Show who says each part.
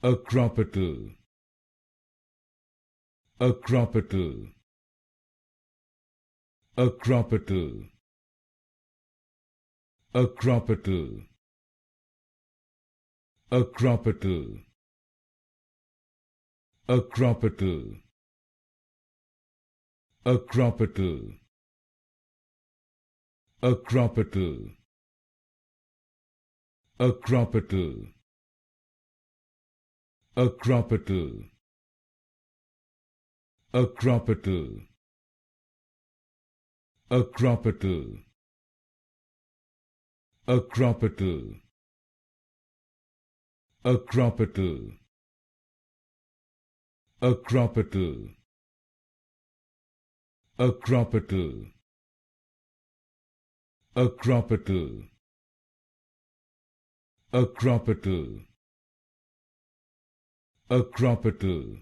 Speaker 1: Acropetal, Acropetal, Acropetal, Acropetal, Acropetal, Acropetal, Acropetal, Acropetal, Acropetal, Acropetal, Acropetal, Acropetal, Acropetal, Acropetal, Acropetal, Acropetal, Acropetal, Acropetal, Acropetal,